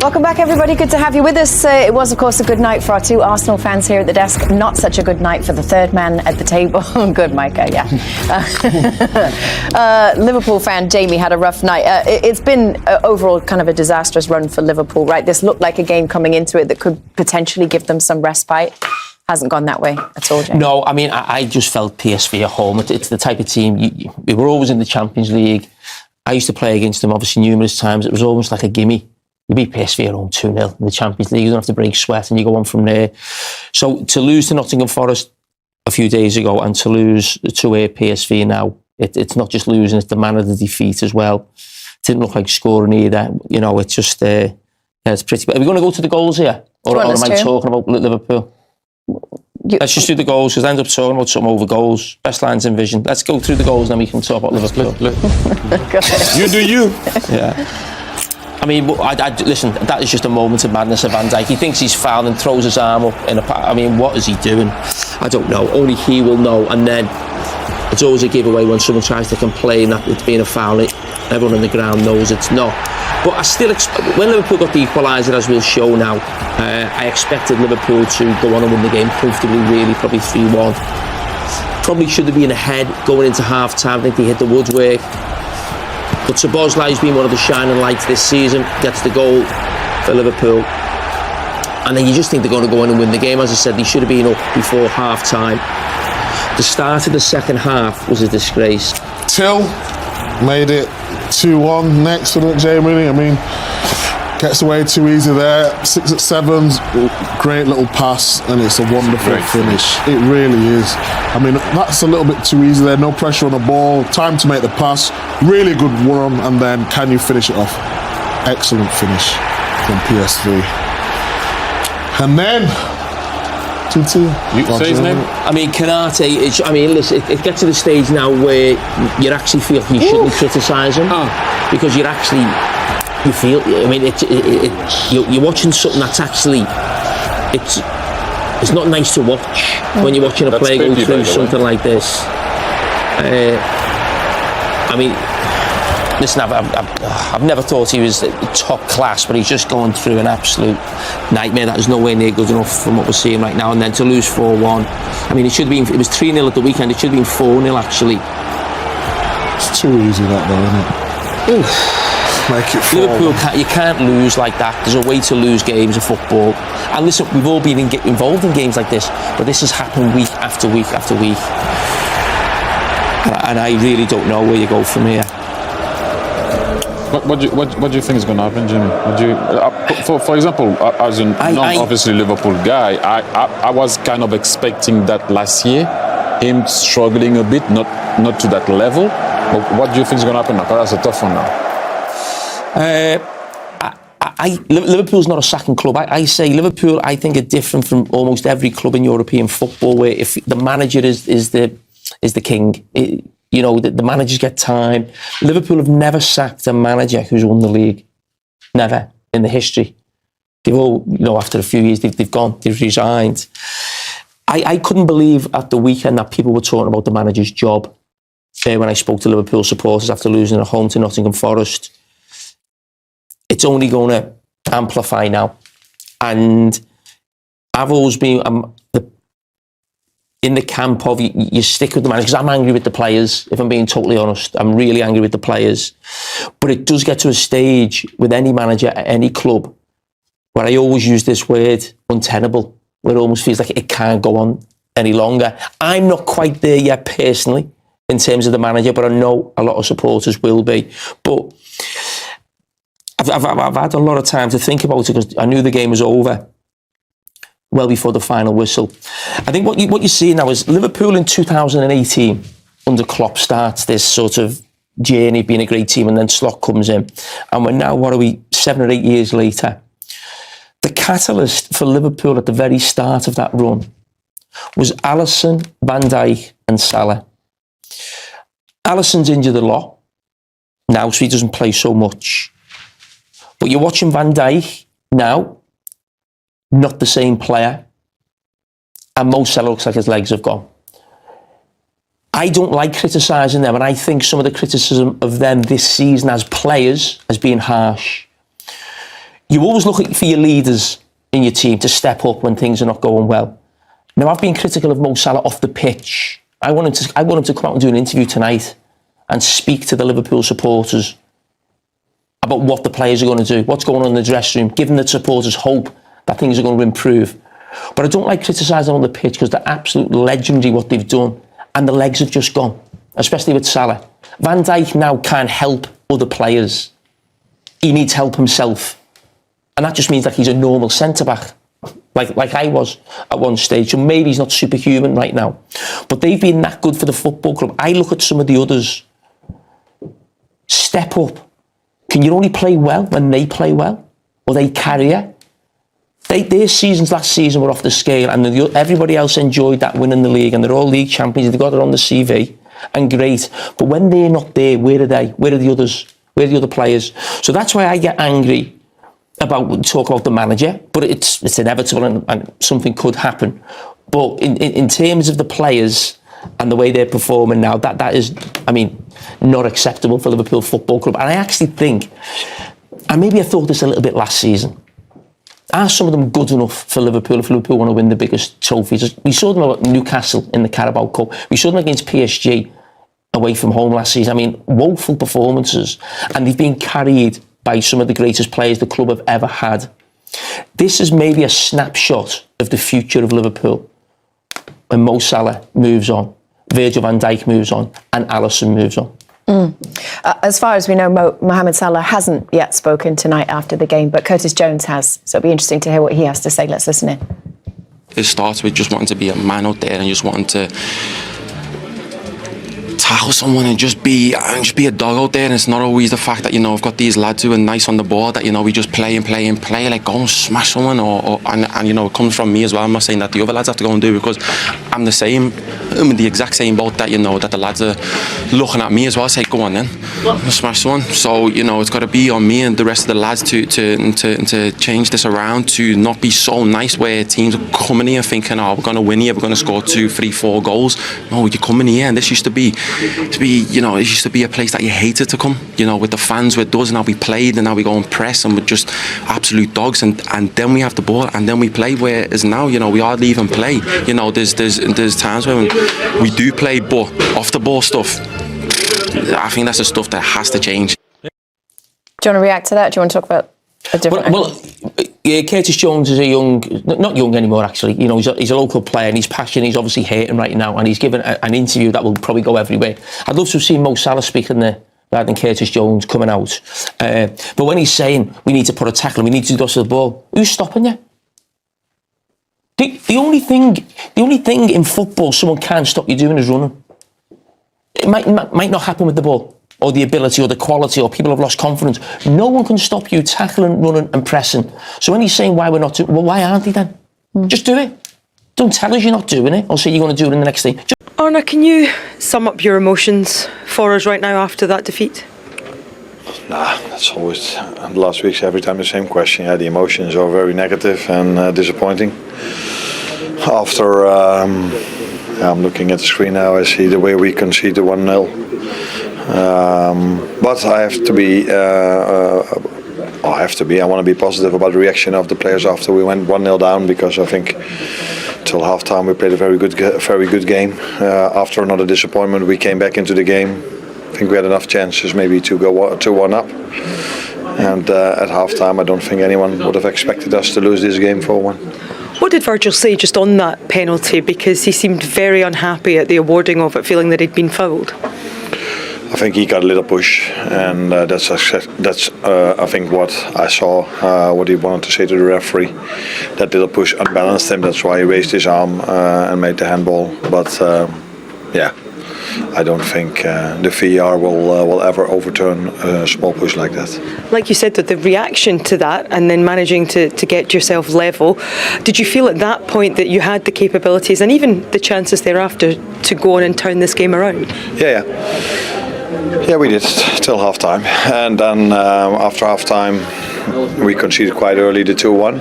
Welcome back, everybody. Good to have you with us. It was, of course, a good night for our two Arsenal fans here at the desk. Not such a good night for the third man at the table. Good, Micah, yeah. Liverpool fan Jamie had a rough night. It's been overall kind of a disastrous run for Liverpool, right? This looked like a game coming into it that could potentially give them some respite. Hasn't gone that way at all, Jamie. No, I mean, I just felt PSV at home. It's the type of team, we were always in the Champions League. I used to play against them, obviously, numerous times. It was almost like a gimme. You beat PSV at home 2-0 in the Champions League. You don't have to break sweat and you go on from there. So to lose to Nottingham Forest a few days ago and to lose to PSV now, it's not just losing, it's the manner of the defeat as well. It didn't look like scoring either. You know, it's just, it's pretty... Are we going to go to the goals here? Or am I talking about Liverpool? Let's just do the goals, because I end up talking about something over goals. Best lines in vision. Let's go through the goals, and then we can talk about Liverpool. You do you. Yeah. I mean, listen, that is just a moment of madness of Van Dijk. He thinks he's fouled and throws his arm up in a... I mean, what is he doing? I don't know. Only he will know. And then it's always a giveaway when someone tries to complain that it's being a foul. Everyone on the ground knows it's not. But I still expect... When Liverpool got the equaliser, as we'll show now, I expected Liverpool to go on and win the game comfortably, really, probably 3-1. Probably should have been ahead going into half-time. I think they hit the woodwork. But Szoboszlai's been one of the shining lights this season, gets the goal for Liverpool. And then you just think they're going to go in and win the game. As I said, they should have been up before half-time. The start of the second half was a disgrace. Till made it 2-1 next for the Jamie. I mean, gets away too easy there. 6-7's great little pass, and it's a wonderful finish. It really is. I mean, that's a little bit too easy there. No pressure on the ball. Time to make the pass. Really good run, and then can you finish it off? Excellent finish from PSV. And then 2-2. You say his name? I mean, Kanate, I mean, listen, it gets to the stage now where you actually feel you shouldn't criticise him because you're actually... You feel, I mean, you're watching something that's actually, it's not nice to watch when you're watching a player go through something like this. I mean, listen, I've never thought he was top class, but he's just going through an absolute nightmare that is nowhere near good enough from what we're seeing right now. And then to lose 4-1, I mean, it was 3-0 at the weekend, it should have been 4-0 actually. It's too easy that though, isn't it? Oof. Liverpool, you can't lose like that. There's a way to lose games of football. And listen, we've all been involved in games like this, but this has happened week after week after week. And I really don't know where you go from here. What do you think is going to happen, Jimmy? For example, as an obviously Liverpool guy, I was kind of expecting that last year, him struggling a bit, not to that level. But what do you think is going to happen now? Because that's a tough one now. Liverpool's not a sacking club. I say Liverpool, I think, are different from almost every club in European football, where if the manager is the king, you know, the managers get time. Liverpool have never sacked a manager who's won the league. Never in the history. They've all, you know, after a few years, they've gone, they've resigned. I couldn't believe at the weekend that people were talking about the manager's job. When I spoke to Liverpool supporters after losing at home to Nottingham Forest. It's only going to amplify now. And I've always been in the camp of you stick with the manager, because I'm angry with the players, if I'm being totally honest. I'm really angry with the players. But it does get to a stage with any manager at any club where I always use this word, untenable, where it almost feels like it can't go on any longer. I'm not quite there yet personally in terms of the manager, but I know a lot of supporters will be. But I've had a lot of time to think about it because I knew the game was over well before the final whistle. I think what you see now is Liverpool in 2018 under Klopp starts this sort of journey of being a great team, and then Slot comes in. And we're now, 7 or 8 years later. The catalyst for Liverpool at the very start of that run was Alisson, Van Dijk and Salah. Alisson's injured a lot now, so he doesn't play so much. But you're watching Van Dijk now, not the same player. And Mo Salah looks like his legs have gone. I don't like criticising them, and I think some of the criticism of them this season as players has been harsh. you always look for your leaders in your team to step up when things are not going well. Now, I've been critical of Mo Salah off the pitch. I want him to come out and do an interview tonight and speak to the Liverpool supporters about what the players are going to do, what's going on in the dressing room, giving the supporters hope that things are going to improve. But I don't like criticising on the pitch because they're absolutely legendary what they've done, and the legs have just gone, especially with Salah. Van Dijk now can't help other players. He needs help himself. And that just means that he's a normal centre-back, like I was at one stage. So maybe he's not superhuman right now. But they've been that good for the football club. I look at some of the others. Step up. Can you only play well when they play well? Or they carry you? Their seasons last season were off the scale, and everybody else enjoyed that win in the league, and they're all league champions. They've got it on the CV, and great. But when they're not there, where are they? Where are the others? Where are the other players? So that's why I get angry talk about the manager, but it's inevitable and something could happen. But in terms of the players and the way they're performing now, that is, I mean, not acceptable for Liverpool Football Club. And I actually think, and maybe I thought this a little bit last season, are some of them good enough for Liverpool if Liverpool want to win the biggest trophies? We saw them at Newcastle in the Carabao Cup. We saw them against PSG away from home last season. I mean, woeful performances, and they've been carried by some of the greatest players the club have ever had. This is maybe a snapshot of the future of Liverpool when Mo Salah moves on, Virgil van Dijk moves on, and Alisson moves on. As far as we know, Mohamed Salah hasn't yet spoken tonight after the game, but Curtis Jones has. So it'll be interesting to hear what he has to say. Let's listen in. It starts with just wanting to be a man out there and just wanting to tackle someone and just be a dog out there. And it's not always the fact that, you know, I've got these lads who are nice on the ball that, you know, we just play, like go and smash someone and you know, it comes from me as well. I'm not saying that the other lads have to go and do it, because I'm in the exact same boat that, you know, that the lads are looking at me as well, say go on then, smash someone. So, you know, it's got to be on me and the rest of the lads to change this around, to not be so nice where teams are coming here thinking, oh, we're going to win here, we're going to score 2, 3, 4 goals. No, you come in here, and this used to be, you know, it used to be a place that you hated to come, you know, with the fans, with us, and now we played, and now we go and press, and we're just absolute dogs, and then we have the ball, and then we play. Whereas now, you know, we hardly even play. You know, there's times when we do play, but off the ball stuff, I think that's the stuff that has to change. Do you want to react to that? Do you want to talk about a different well, yeah, Curtis Jones is not young anymore, actually. You know, he's a local player, and he's passionate. He's obviously hating right now, and he's given an interview that will probably go everywhere. I'd love to have seen Mo Salah speaking there rather than Curtis Jones coming out. But when he's saying we need to put a tackle, we need to go to the ball, who's stopping you? The only thing in football someone can't stop you doing is running. It might not happen with the ball, or the ability, or the quality, or people have lost confidence. No one can stop you tackling, running and pressing. So when he's saying why we're not doing, well, why aren't they then? Just do it. Don't tell us you're not doing it, or say you're going to do it in the next day. Arna, can you sum up your emotions for us right now after that defeat? It's always last week's every time the same question. Yeah, the emotions are very negative and disappointing. After I'm looking at the screen now, I see the way we conceded 1-0. But I want to be positive about the reaction of the players after we went 1-0 down, because I think till half-time we played a very good game. After another disappointment, we came back into the game. I think we had enough chances maybe to go 2-1 up. And at half-time, I don't think anyone would have expected us to lose this game 4-1. What did Virgil say just on that penalty? Because he seemed very unhappy at the awarding of it, feeling that he'd been fouled. I think he got a little push, and that's I think what I saw, what he wanted to say to the referee. That little push unbalanced him. That's why he raised his arm and made the handball. But yeah, I don't think the VAR will ever overturn a small push like that. Like you said, that the reaction to that and then managing to get yourself level, did you feel at that point that you had the capabilities and even the chances thereafter to go on and turn this game around? Yeah, we did till half-time. And then after half-time, we conceded quite early the 2-1.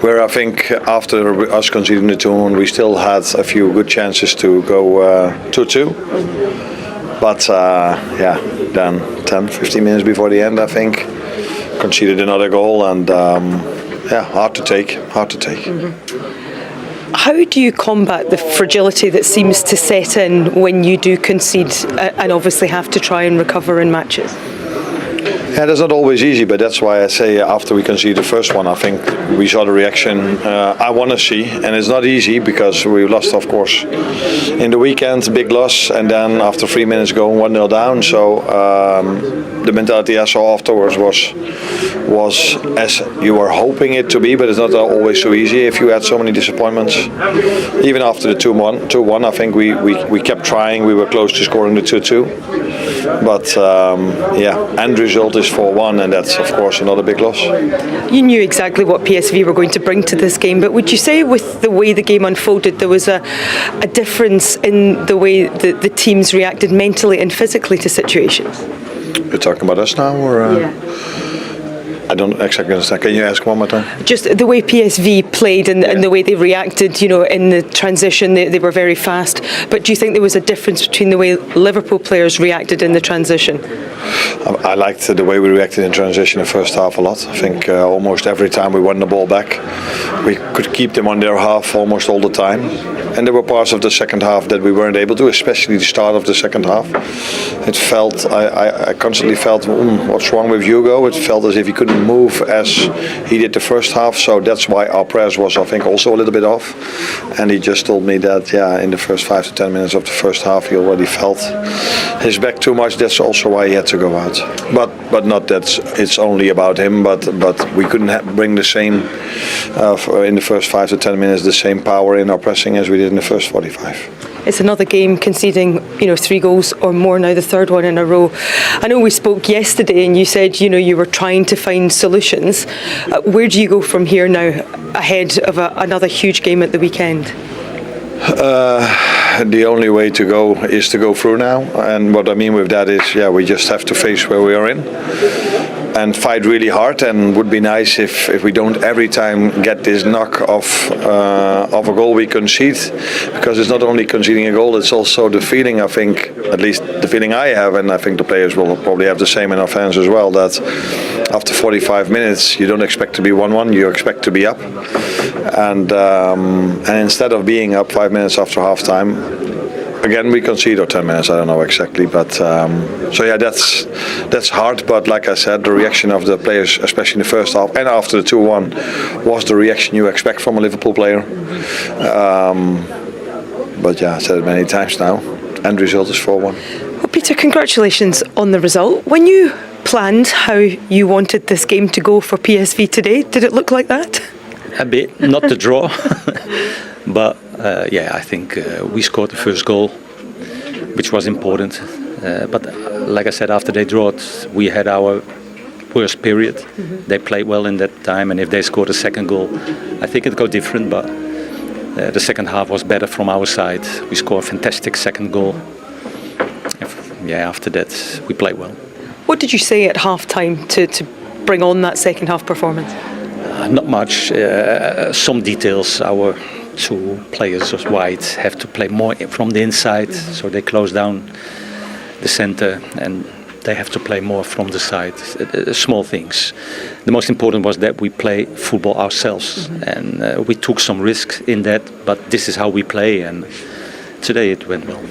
Where I think after us conceding the 2-1, we still had a few good chances to go 2-2. But then 10, 15 minutes before the end, I think conceded another goal, and hard to take. How do you combat the fragility that seems to set in when you do concede and obviously have to try and recover in matches? Yeah, that's not always easy, but that's why I say after we conceded the first one, I think we saw the reaction I want to see, and it's not easy because we lost, of course, in the weekend, big loss, and then after 3 minutes going 1-0 down. So the mentality I saw afterwards was as you were hoping it to be, but it's not always so easy if you had so many disappointments. Even after the 2-1, I think we kept trying. We were close to scoring the 2-2. But end result is 4-1, and that's of course another big loss. You knew exactly what PSV were going to bring to this game, but would you say with the way the game unfolded there was a difference in the way the teams reacted mentally and physically to situations? You're talking about us now, or? Yeah. I don't exactly understand. Can you ask one more time? Just the way PSV played and the way they reacted, in the transition, they were very fast. But do you think there was a difference between the way Liverpool players reacted in the transition? I liked the way we reacted in transition in the first half a lot. I think almost every time we won the ball back, we could keep them on their half almost all the time. And there were parts of the second half that we weren't able to, especially the start of the second half. It felt, I constantly felt, what's wrong with Hugo? It felt as if he couldn't move as he did the first half. So that's why our press was, I think, also a little bit off. And he just told me that, in the first 5 to 10 minutes of the first half, he already felt his back too much. That's also why he had to go out. But not that it's only about him, but we couldn't bring the same, in the first 5 to 10 minutes, the same power in our pressing as we did in the first 45. It's another game conceding, 3 goals or more now, the third one in a row. I know we spoke yesterday and you said, you were trying to find solutions. Where do you go from here now ahead of another huge game at the weekend? The only way to go is to go through now. And what I mean with that is, we just have to face where we are in and fight really hard. And would be nice if we don't every time get this knock of a goal we concede, because it's not only conceding a goal, it's also the feeling, I think, at least the feeling I have, and I think the players will probably have the same in our fans as well, that after 45 minutes you don't expect to be 1-1, you expect to be up. And instead of being up 5 minutes after half time, again we concede, or 10 minutes, I don't know exactly, but that's hard. But like I said, the reaction of the players, especially in the first half and after the 2-1, was the reaction you expect from a Liverpool player. But I said it many times now, end result is 4-1. Well, Peter, congratulations on the result. When you planned how you wanted this game to go for PSV today, did it look like that? A bit, not the draw, but I think we scored the first goal, which was important. But like I said, after they drawed, we had our worst period. Mm-hmm. They played well in that time, and if they scored a second goal, I think it'd go different. But the second half was better from our side. We scored a fantastic second goal. After that, we played well. What did you say at half-time to bring on that second half performance? Not much. Some details. Our 2 players of wide have to play more from the inside, so they close down the center, and they have to play more from the side. Small things. The most important was that we play football ourselves, and we took some risks in that, but this is how we play, and today it went well.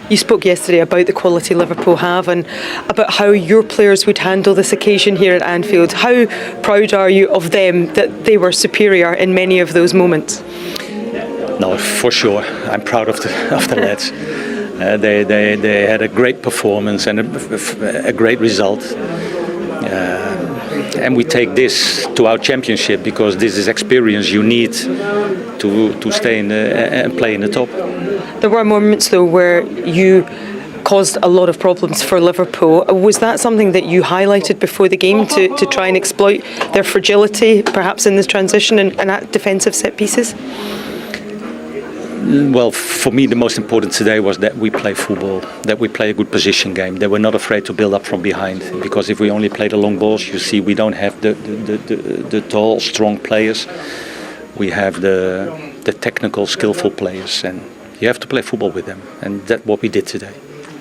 You spoke yesterday about the quality Liverpool have and about how your players would handle this occasion here at Anfield. How proud are you of them that they were superior in many of those moments? No, for sure. I'm proud of the lads. They had a great performance and a great result. And we take this to our championship because this is experience you need to stay and play in the top. There were moments though where you caused a lot of problems for Liverpool. Was that something that you highlighted before the game to try and exploit their fragility, perhaps in this transition and at defensive set pieces? Well, for me, the most important today was that we play football, that we play a good position game, that we're not afraid to build up from behind. Because if we only play the long balls, you see, we don't have the tall, strong players. We have the technical, skillful players, and you have to play football with them, and that's what we did today.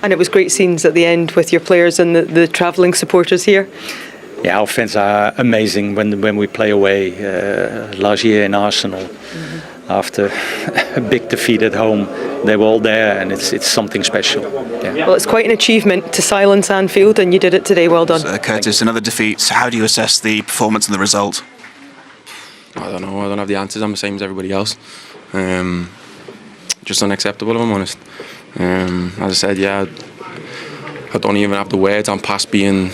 And it was great scenes at the end with your players and the travelling supporters here. Yeah, our fans are amazing when we play away. Last year in Arsenal, after a big defeat at home, they were all there, and it's something special. Yeah. Well, it's quite an achievement to silence Anfield, and you did it today. Well done. Curtis, another defeat. So how do you assess the performance and the result? I don't know. I don't have the answers. I'm the same as everybody else. Just unacceptable, if I'm honest. As I said, yeah, I don't even have the words. I'm past being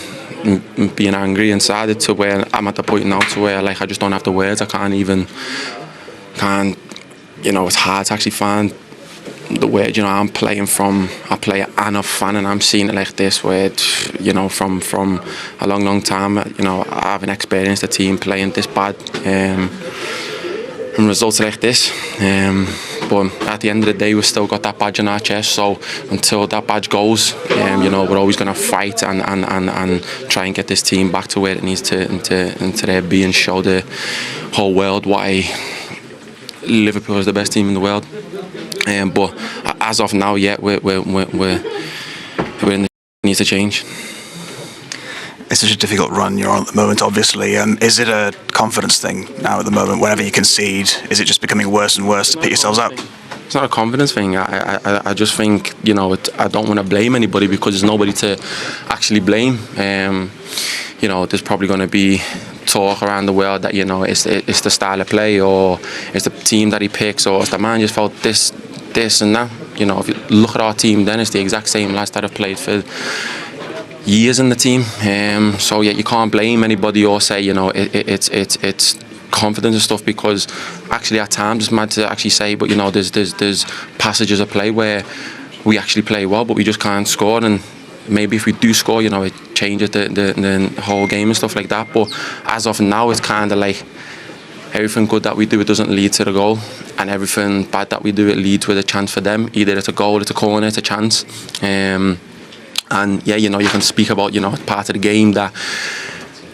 angry inside it to where I'm at the point now to where like I just don't have the words. I can't. You know, it's hard to actually find the word. You know, I play and a fan, and I'm seeing it like this where, you know, from a long time, you know, I haven't experienced a team playing this bad and results like this. But at the end of the day, we've still got that badge on our chest. So until that badge goes, you know, we're always going to fight and try and get this team back to where it needs to be and show the whole world why Liverpool is the best team in the world. But as of now, yeah, we're in the needs to change. It's such a difficult run you're on at the moment, obviously. Is it a confidence thing now at the moment? Whenever you concede, is it just becoming worse and worse to pick yourselves up? It's not a confidence thing. I just think, you know, I don't want to blame anybody because there's nobody to actually blame. You know, there's probably going to be talk around the world that, you know, it's the style of play, or it's the team that he picks, or it's the man just felt this and that. You know, if you look at our team, then it's the exact same lads that have played for years in the team. So yeah, you can't blame anybody or say, you know, it's confidence and stuff, because actually at times it's mad to actually say, but you know, there's passages of play where we actually play well, but we just can't score, and maybe if we do score, you know, it changes the whole game and stuff like that. But as of now, it's kind of like everything good that we do, it doesn't lead to the goal, and everything bad that we do, it leads with a chance for them. Either it's a goal, it's a corner, it's a chance. And yeah, you know, you can speak about, you know, part of the game that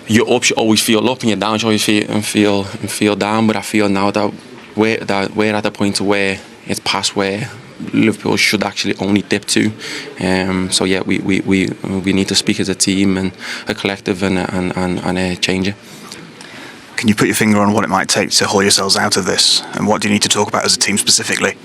you're up, you always feel up, and you're down, you always feel down. But I feel now that we're at the point where it's past where Liverpool should actually only dip to. So yeah, we need to speak as a team and a collective and change it. Can you put your finger on what it might take to haul yourselves out of this, and what do you need to talk about as a team specifically?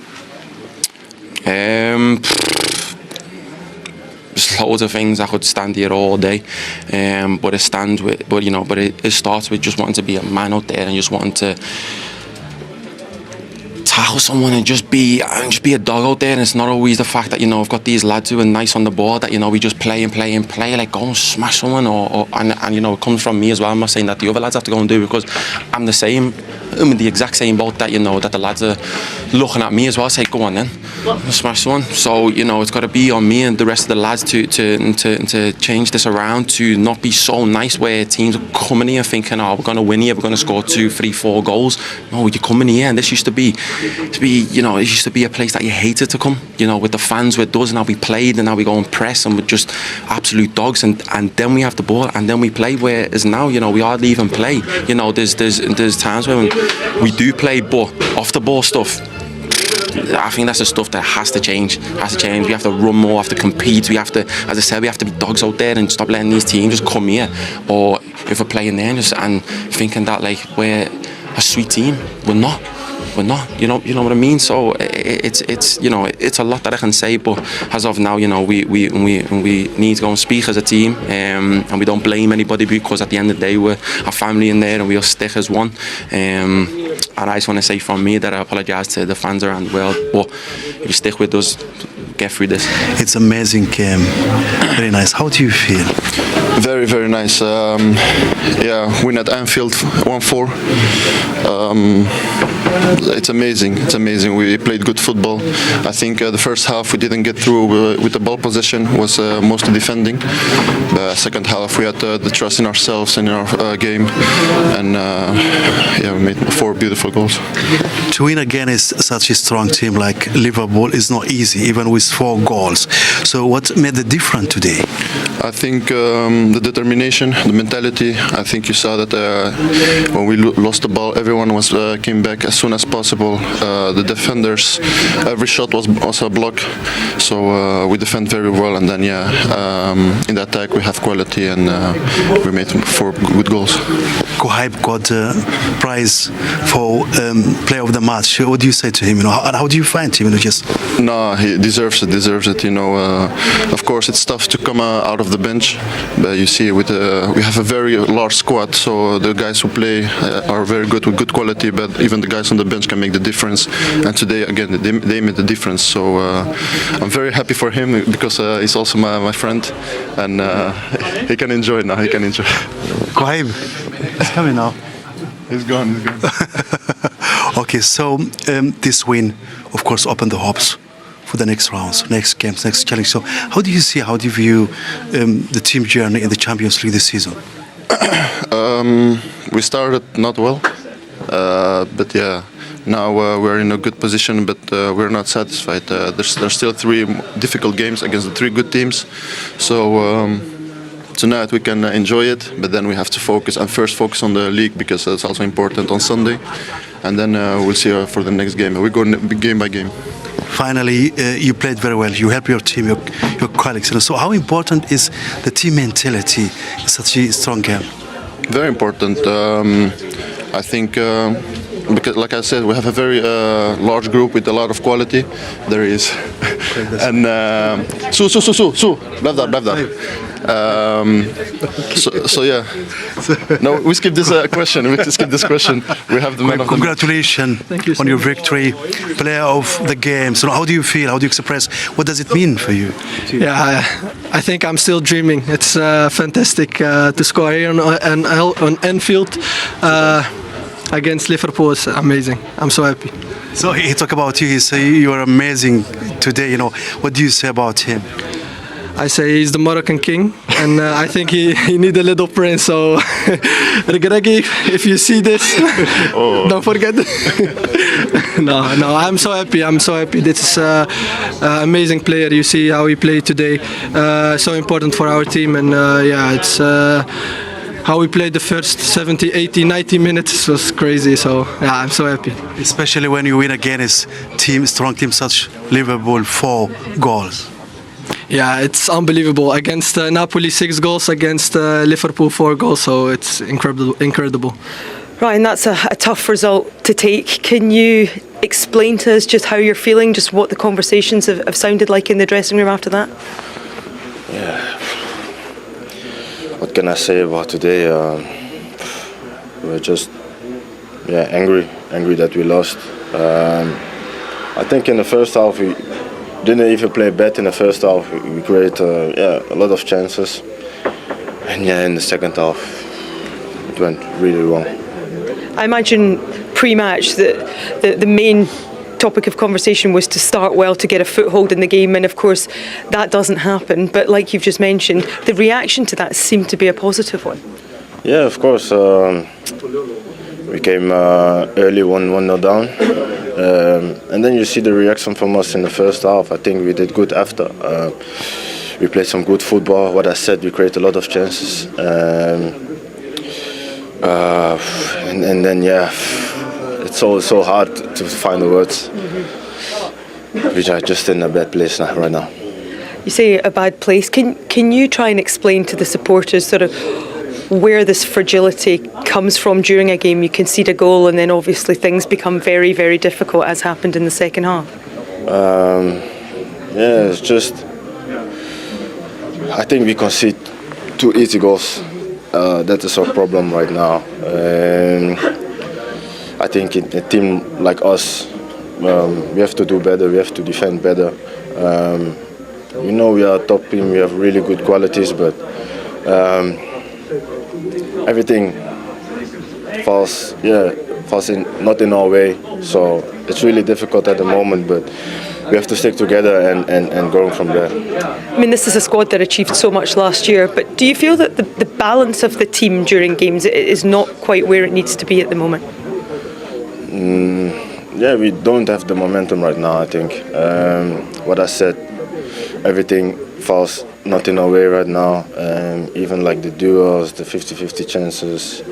There's loads of things. I could stand here all day, but it starts with just wanting to be a man out there and just wanting to tackle someone and just be a dog out there. And it's not always the fact that, you know, I've got these lads who are nice on the ball that, you know, we just play like go and smash someone, and you know, it comes from me as well. I'm not saying that the other lads have to go and do it, because I'm the same. I'm in the exact same boat that, you know, that the lads are looking at me as well, say go on then, smash someone. So, you know, it's got to be on me and the rest of the lads to change this around, to not be so nice where teams are coming here thinking, oh, we're going to win here, we're going to score 2, 3, 4 goals. No, you come in here, and this used to be, you know, it used to be a place that you hated to come, you know, with the fans, with us, and how we played, and now we go and press, and we're just absolute dogs, and then we have the ball, and then we play. Whereas now, you know, we hardly even play. You know, there's times when we do play, but off the ball stuff, I think that's the stuff that has to change. We have to run more, have to compete. We have to, as I said, we have to be dogs out there and stop letting these teams just come here. Or if we're playing there and thinking that like we're a sweet team, we're not. You know what I mean. So it's you know, it's a lot that I can say, but as of now, you know, we need to go and speak as a team, and we don't blame anybody, because at the end of the day, we're a family in there, and we'll stick as one. And I just want to say from me that I apologise to the fans around the world, but if you stick with us, get through this. It's amazing game. Very nice. How do you feel? Very, very nice. Yeah, win at Anfield 1-4. It's amazing. It's amazing. We played good football. I think the first half we didn't get through with the ball possession, was mostly defending. The second half we had the trust in ourselves and in our game, and yeah, we made 4 beautiful goals. To win against such a strong team like Liverpool is not easy, even with 4 goals. So what made the difference today? I think the determination, the mentality. I think you saw that when we lost the ball, everyone came back as soon as possible. The defenders, every shot was a block, so we defend very well. And then in the attack we have quality, and we made 4 good goals. Kohybe got a prize for player of the match. What do you say to him? How do you find him? No, he deserves it. Of course, it's tough to come out of the bench, but you see, we have a very large squad, so the guys who play are very good with good quality. But even the guys on the bench can make the difference. And today, again, they made the difference. So I'm very happy for him because he's also my friend, and he can enjoy it now. He can enjoy. Kohybe, he's coming now. He's gone. Okay, so this win, of course, opened the hopes for the next rounds, next games, next challenge. So how do you view the team journey in the Champions League this season? We started not well, but now we're in a good position, but we're not satisfied. There's still 3 difficult games against the 3 good teams, so tonight we can enjoy it, but then we have to focus on the league, because that's also important on Sunday, and then we'll see for the next game. We go game by game. Finally, you played very well. You help your team, your colleagues. So how important is the team mentality in such a strong game? Very important. I think because, like I said, we have a very large group with a lot of quality. There is. And blijf daar. So yeah. No, we skip this question. We have the man of the match. Congratulations on your victory, player of the game. So how do you feel? How do you express? What does it mean for you? Yeah, I think I'm still dreaming. It's fantastic to score here on Anfield against Liverpool. Is amazing. I'm so happy. So he talk about you. He say you are amazing today. What do you say about him? I say he's the Moroccan king, and I think he need a little prince. So, Regregi, if you see this, don't forget. No, I'm so happy. This is an amazing player. You see how he played today. So important for our team, and it's how we played the first 70, 80, 90 minutes was crazy. So I'm so happy. Especially when you win against strong team such Liverpool, 4 goals. Yeah, it's unbelievable. Against Napoli, 6 goals. Against Liverpool, 4 goals. So it's incredible. Right, and that's a tough result to take. Can you explain to us just how you're feeling, just what the conversations have sounded like in the dressing room after that? Yeah. What can I say about today? We're just angry that we lost. I think in the first half we didn't even play bad. In the first half we created a lot of chances, and in the second half it went really wrong. I imagine pre-match that the main topic of conversation was to start well, to get a foothold in the game, and of course that doesn't happen. But like you've just mentioned, the reaction to that seemed to be a positive one. Yeah, of course. We came early 1-0 down, and then you see the reaction from us in the first half. I think we did good after. We played some good football. What I said, we created a lot of chances, and then it's so hard to find the words. We are just in a bad place right now. You say a bad place. Can you try and explain to the supporters sort of where this fragility comes from during a game? You concede a goal and then obviously things become very, very difficult, as happened in the second half. It's just, I think we concede 2 easy goals. That is our problem right now. I think in a team like us, we have to do better, we have to defend better. We are a top team, we have really good qualities, but everything falls in, not in our way. So it's really difficult at the moment, but we have to stick together and go from there. I mean, this is a squad that achieved so much last year, but do you feel that the balance of the team during games is not quite where it needs to be at the moment? We don't have the momentum right now, I think. What I said, everything falls not in our way right now. Even like the duels, the 50-50 chances,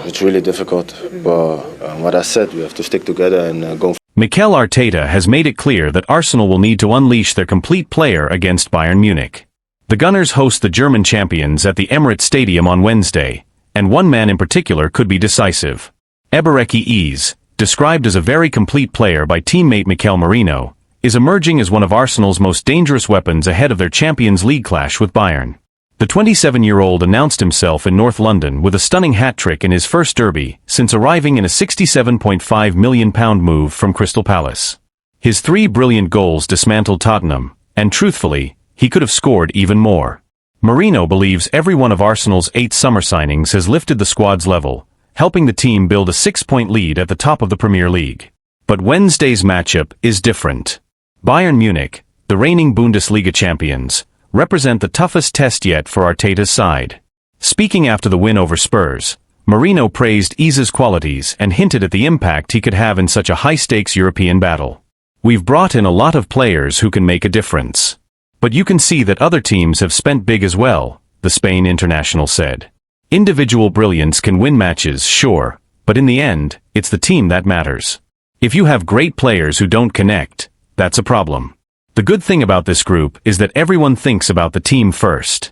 it's really difficult. But what I said, we have to stick together and go. Mikel Arteta has made it clear that Arsenal will need to unleash their complete player against Bayern Munich. The Gunners host the German champions at the Emirates Stadium on Wednesday, and one man in particular could be decisive. Ebereki Eze, described as a very complete player by teammate Mikel Merino, is emerging as one of Arsenal's most dangerous weapons ahead of their Champions League clash with Bayern. The 27-year-old announced himself in North London with a stunning hat-trick in his first derby since arriving in a £67.5 million move from Crystal Palace. His 3 brilliant goals dismantled Tottenham, and truthfully, he could have scored even more. Merino believes every one of Arsenal's 8 summer signings has lifted the squad's level, helping the team build a 6-point lead at the top of the Premier League. But Wednesday's matchup is different. Bayern Munich, the reigning Bundesliga champions, represent the toughest test yet for Arteta's side. Speaking after the win over Spurs, Merino praised Eze's qualities and hinted at the impact he could have in such a high-stakes European battle. "We've brought in a lot of players who can make a difference. But you can see that other teams have spent big as well," the Spain international said. "Individual brilliance can win matches, sure, but in the end, it's the team that matters. If you have great players who don't connect, that's a problem. The good thing about this group is that everyone thinks about the team first."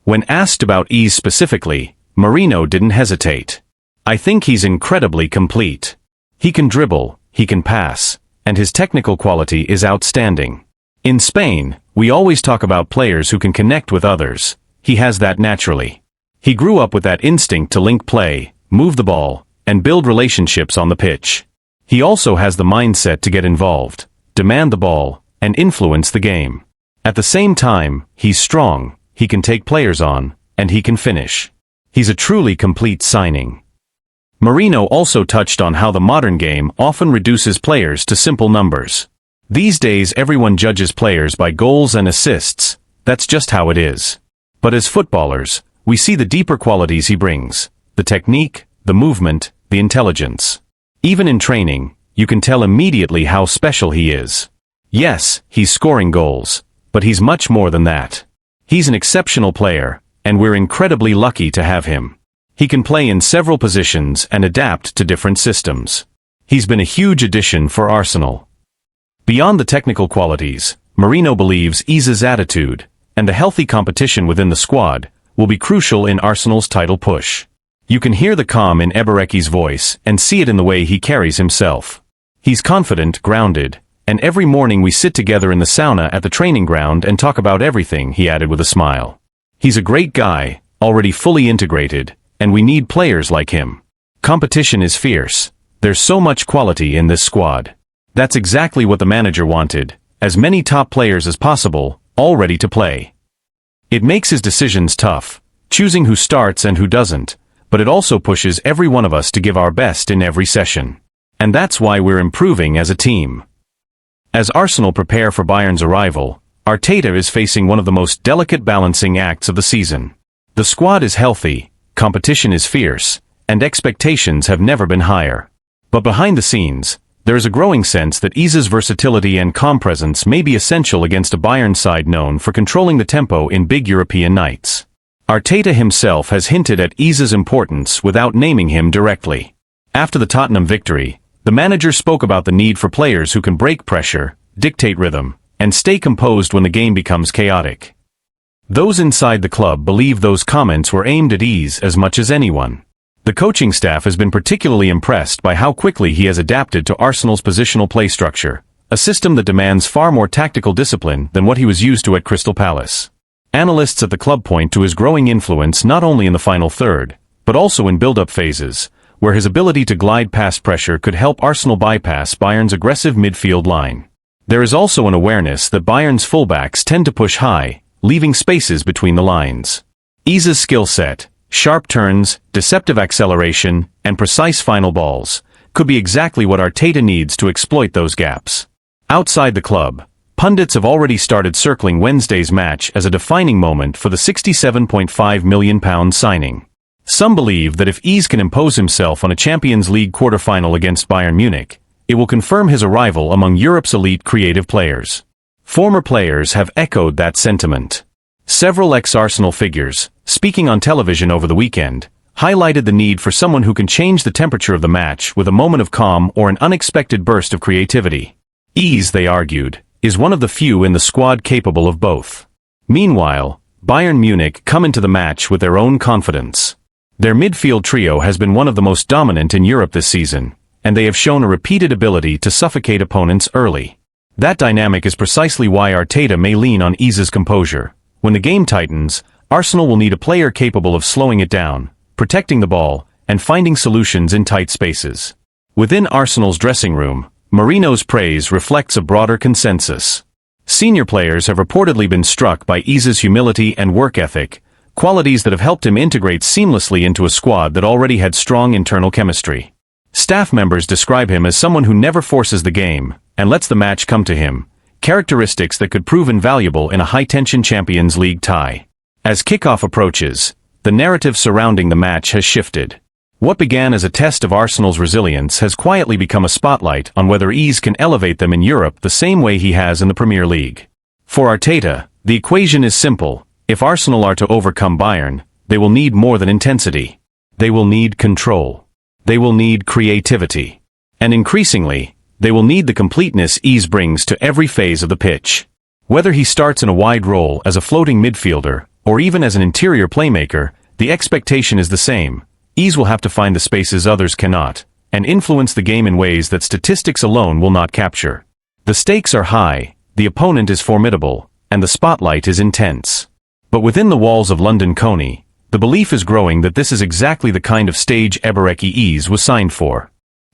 When asked about Eze specifically, Merino didn't hesitate. "I think he's incredibly complete. He can dribble, he can pass, and his technical quality is outstanding. In Spain, we always talk about players who can connect with others. He has that naturally. He grew up with that instinct to link play, move the ball, and build relationships on the pitch. He also has the mindset to get involved, demand the ball, and influence the game. At the same time, he's strong, he can take players on, and he can finish. He's a truly complete signing." Merino also touched on how the modern game often reduces players to simple numbers. "These days everyone judges players by goals and assists, that's just how it is. But as footballers, we see the deeper qualities he brings, the technique, the movement, the intelligence. Even in training, you can tell immediately how special he is. Yes, he's scoring goals, but he's much more than that. He's an exceptional player, and we're incredibly lucky to have him. He can play in several positions and adapt to different systems. He's been a huge addition for Arsenal." Beyond the technical qualities, Merino believes Eze's attitude, and the healthy competition within the squad, will be crucial in Arsenal's title push. You can hear the calm in Ebereki's voice and see it in the way he carries himself. He's confident, grounded, and every morning we sit together in the sauna at the training ground and talk about everything, he added with a smile. "He's a great guy, already fully integrated, and we need players like him. Competition is fierce. There's so much quality in this squad." That's exactly what the manager wanted, as many top players as possible, all ready to play. It makes his decisions tough, choosing who starts and who doesn't, but it also pushes every one of us to give our best in every session. And that's why we're improving as a team. As Arsenal prepare for Bayern's arrival, Arteta is facing one of the most delicate balancing acts of the season. The squad is healthy, competition is fierce, and expectations have never been higher. But behind the scenes, there is a growing sense that Eze's versatility and calm presence may be essential against a Bayern side known for controlling the tempo in big European nights. Arteta himself has hinted at Eze's importance without naming him directly. After the Tottenham victory, the manager spoke about the need for players who can break pressure, dictate rhythm, and stay composed when the game becomes chaotic. Those inside the club believe those comments were aimed at Eze as much as anyone. The coaching staff has been particularly impressed by how quickly he has adapted to Arsenal's positional play structure, a system that demands far more tactical discipline than what he was used to at Crystal Palace. Analysts at the club point to his growing influence not only in the final third, but also in build-up phases, where his ability to glide past pressure could help Arsenal bypass Bayern's aggressive midfield line. There is also an awareness that Bayern's fullbacks tend to push high, leaving spaces between the lines. Eze's skill set, sharp turns, deceptive acceleration, and precise final balls, could be exactly what Arteta needs to exploit those gaps. Outside the club, pundits have already started circling Wednesday's match as a defining moment for the £67.5 million signing. Some believe that if Eze can impose himself on a Champions League quarter-final against Bayern Munich, it will confirm his arrival among Europe's elite creative players. Former players have echoed that sentiment. Several ex-Arsenal figures, speaking on television over the weekend, highlighted the need for someone who can change the temperature of the match with a moment of calm or an unexpected burst of creativity. Ease, they argued, is one of the few in the squad capable of both. Meanwhile, Bayern Munich come into the match with their own confidence. Their midfield trio has been one of the most dominant in Europe this season, and they have shown a repeated ability to suffocate opponents early. That dynamic is precisely why Arteta may lean on Ease's composure. When the game tightens, Arsenal will need a player capable of slowing it down, protecting the ball, and finding solutions in tight spaces. Within Arsenal's dressing room, Mourinho's praise reflects a broader consensus. Senior players have reportedly been struck by Ease's humility and work ethic, qualities that have helped him integrate seamlessly into a squad that already had strong internal chemistry. Staff members describe him as someone who never forces the game and lets the match come to him, characteristics that could prove invaluable in a high-tension Champions League tie. As kickoff approaches, the narrative surrounding the match has shifted. What began as a test of Arsenal's resilience has quietly become a spotlight on whether Ease can elevate them in Europe the same way he has in the Premier League. For Arteta, the equation is simple. If Arsenal are to overcome Bayern, they will need more than intensity. They will need control. They will need creativity. And increasingly, they will need the completeness Ease brings to every phase of the pitch. Whether he starts in a wide role as a floating midfielder, or even as an interior playmaker, the expectation is the same. Ease will have to find the spaces others cannot, and influence the game in ways that statistics alone will not capture. The stakes are high, the opponent is formidable, and the spotlight is intense. But within the walls of London Coney, the belief is growing that this is exactly the kind of stage Eberechi Ease was signed for.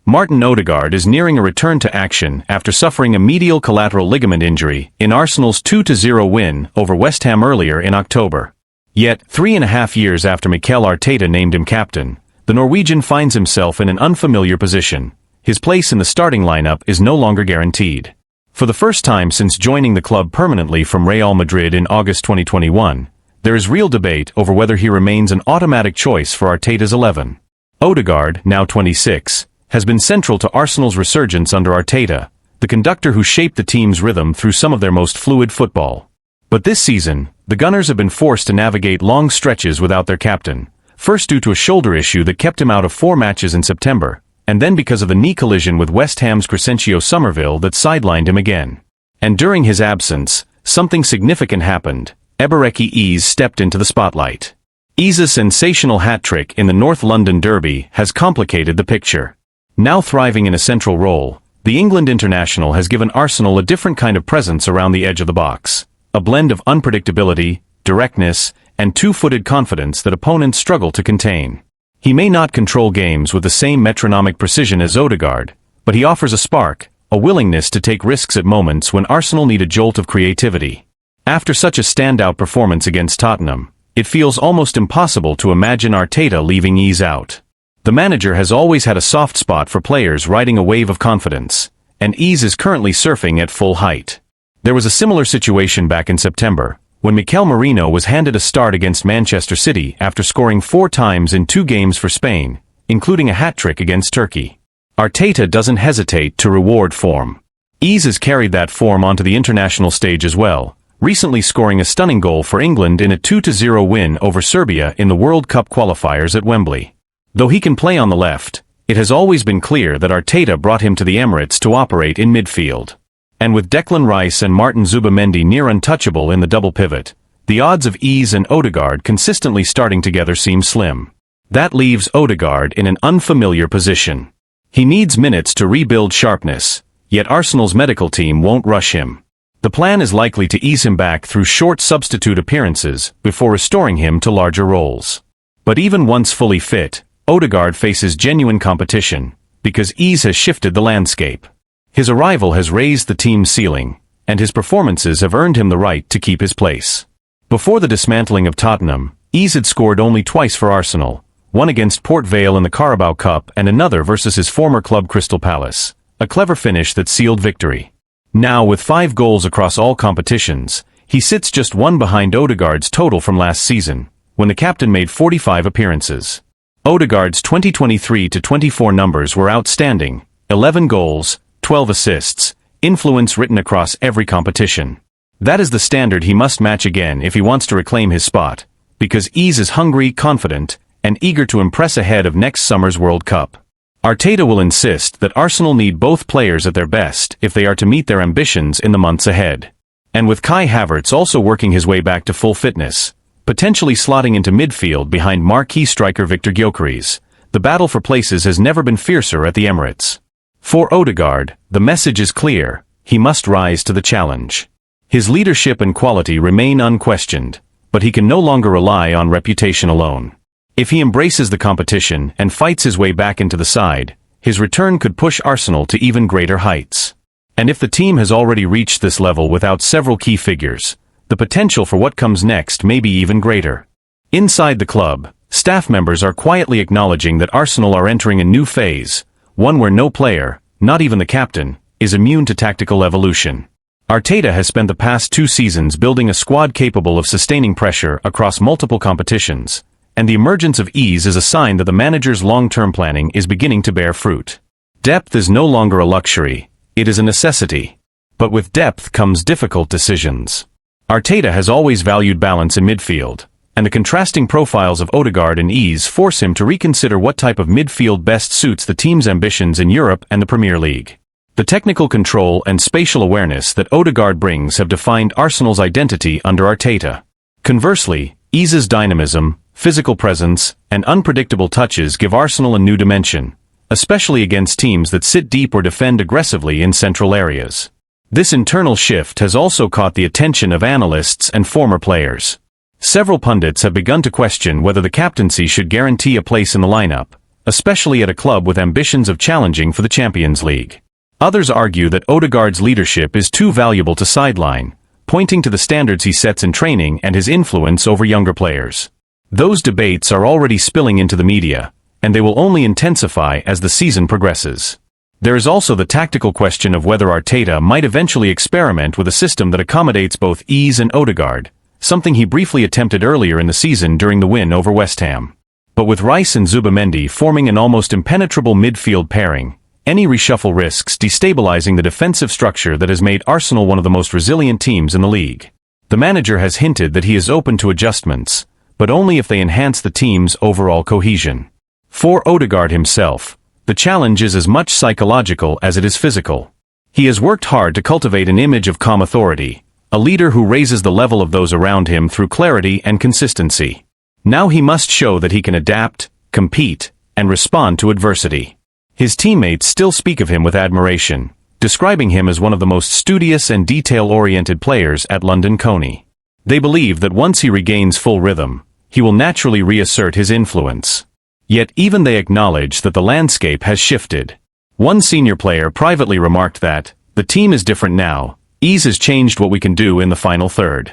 Martin Odegaard is nearing a return to action after suffering a medial collateral ligament injury in Arsenal's 2-0 win over West Ham earlier in October. Yet, 3.5 years after Mikel Arteta named him captain, the Norwegian finds himself in an unfamiliar position. His place in the starting lineup is no longer guaranteed. For the first time since joining the club permanently from Real Madrid in August 2021, there is real debate over whether he remains an automatic choice for Arteta's 11. Odegaard, now 26, has been central to Arsenal's resurgence under Arteta, the conductor who shaped the team's rhythm through some of their most fluid football. But this season, the Gunners have been forced to navigate long stretches without their captain, first due to a shoulder issue that kept him out of 4 matches in September, and then because of a knee collision with West Ham's Crescencio Somerville that sidelined him again. And during his absence, something significant happened. Eberechi Ease stepped into the spotlight. Ease's sensational hat-trick in the North London Derby has complicated the picture. Now thriving in a central role, the England international has given Arsenal a different kind of presence around the edge of the box. A blend of unpredictability, directness, and two-footed confidence that opponents struggle to contain. He may not control games with the same metronomic precision as Odegaard, but he offers a spark, a willingness to take risks at moments when Arsenal need a jolt of creativity. After such a standout performance against Tottenham, it feels almost impossible to imagine Arteta leaving Ease out. The manager has always had a soft spot for players riding a wave of confidence, and Ease is currently surfing at full height. There was a similar situation back in September, when Mikel Merino was handed a start against Manchester City after scoring 4 times in 2 games for Spain, including a hat-trick against Turkey. Arteta doesn't hesitate to reward form. Ease has carried that form onto the international stage as well, recently scoring a stunning goal for England in a 2-0 win over Serbia in the World Cup qualifiers at Wembley. Though he can play on the left, it has always been clear that Arteta brought him to the Emirates to operate in midfield. And with Declan Rice and Martin Zubamendi near untouchable in the double pivot, the odds of Ease and Odegaard consistently starting together seem slim. That leaves Odegaard in an unfamiliar position. He needs minutes to rebuild sharpness, yet Arsenal's medical team won't rush him. The plan is likely to ease him back through short substitute appearances before restoring him to larger roles. But even once fully fit, Odegaard faces genuine competition, because Ease has shifted the landscape. His arrival has raised the team's ceiling, and his performances have earned him the right to keep his place. Before the dismantling of Tottenham, Ease had scored only twice for Arsenal, one against Port Vale in the Carabao Cup and another versus his former club Crystal Palace, a clever finish that sealed victory. Now, with 5 goals across all competitions, he sits just 1 behind Odegaard's total from last season, when the captain made 45 appearances. Odegaard's 2023-24 numbers were outstanding: 11 goals, 12 assists, influence written across every competition. That is the standard he must match again if he wants to reclaim his spot, because Yves is hungry, confident, and eager to impress ahead of next summer's World Cup. Arteta will insist that Arsenal need both players at their best if they are to meet their ambitions in the months ahead. And with Kai Havertz also working his way back to full fitness, potentially slotting into midfield behind marquee striker Victor Gyökeres, the battle for places has never been fiercer at the Emirates. For Odegaard, the message is clear: he must rise to the challenge. His leadership and quality remain unquestioned, but he can no longer rely on reputation alone. If he embraces the competition and fights his way back into the side, his return could push Arsenal to even greater heights. And if the team has already reached this level without several key figures, the potential for what comes next may be even greater. Inside the club, staff members are quietly acknowledging that Arsenal are entering a new phase, one where no player, not even the captain, is immune to tactical evolution. Arteta has spent the past 2 seasons building a squad capable of sustaining pressure across multiple competitions, and the emergence of Yves is a sign that the manager's long-term planning is beginning to bear fruit. Depth is no longer a luxury, it is a necessity. But with depth comes difficult decisions. Arteta has always valued balance in midfield, and the contrasting profiles of Odegaard and Yves force him to reconsider what type of midfield best suits the team's ambitions in Europe and the Premier League. The technical control and spatial awareness that Odegaard brings have defined Arsenal's identity under Arteta. Conversely, Yves' dynamism, physical presence, and unpredictable touches give Arsenal a new dimension, especially against teams that sit deep or defend aggressively in central areas. This internal shift has also caught the attention of analysts and former players. Several pundits have begun to question whether the captaincy should guarantee a place in the lineup, especially at a club with ambitions of challenging for the Champions League. Others argue that Odegaard's leadership is too valuable to sideline, pointing to the standards he sets in training and his influence over younger players. Those debates are already spilling into the media, and they will only intensify as the season progresses. There is also the tactical question of whether Arteta might eventually experiment with a system that accommodates both Yves and Odegaard, something he briefly attempted earlier in the season during the win over West Ham. But with Rice and Zubimendi forming an almost impenetrable midfield pairing, any reshuffle risks destabilizing the defensive structure that has made Arsenal one of the most resilient teams in the league. The manager has hinted that he is open to adjustments, but only if they enhance the team's overall cohesion. For Odegaard himself, the challenge is as much psychological as it is physical. He has worked hard to cultivate an image of calm authority, a leader who raises the level of those around him through clarity and consistency. Now he must show that he can adapt, compete, and respond to adversity. His teammates still speak of him with admiration, describing him as one of the most studious and detail-oriented players at London Coney. They believe that once he regains full rhythm, he will naturally reassert his influence. Yet even they acknowledge that the landscape has shifted. One senior player privately remarked that, "The team is different now, Yves has changed what we can do in the final third."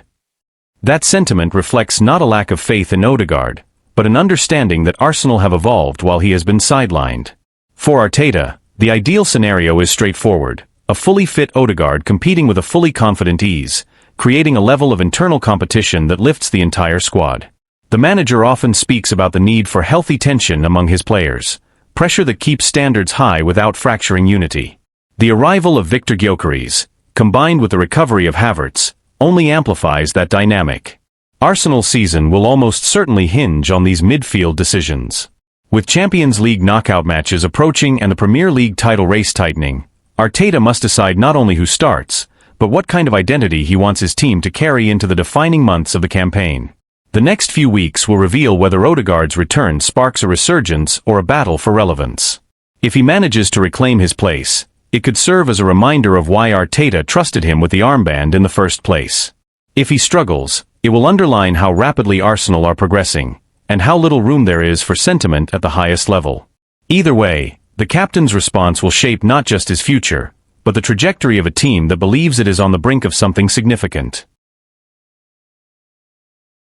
That sentiment reflects not a lack of faith in Odegaard, but an understanding that Arsenal have evolved while he has been sidelined. For Arteta, the ideal scenario is straightforward: a fully fit Odegaard competing with a fully confident Yves, creating a level of internal competition that lifts the entire squad. The manager often speaks about the need for healthy tension among his players, pressure that keeps standards high without fracturing unity. The arrival of Victor Gyökeres, combined with the recovery of Havertz, only amplifies that dynamic. Arsenal's season will almost certainly hinge on these midfield decisions. With Champions League knockout matches approaching and the Premier League title race tightening, Arteta must decide not only who starts, but what kind of identity he wants his team to carry into the defining months of the campaign. The next few weeks will reveal whether Odegaard's return sparks a resurgence or a battle for relevance. If he manages to reclaim his place, it could serve as a reminder of why Arteta trusted him with the armband in the first place. If he struggles, it will underline how rapidly Arsenal are progressing, and how little room there is for sentiment at the highest level. Either way, the captain's response will shape not just his future, but the trajectory of a team that believes it is on the brink of something significant.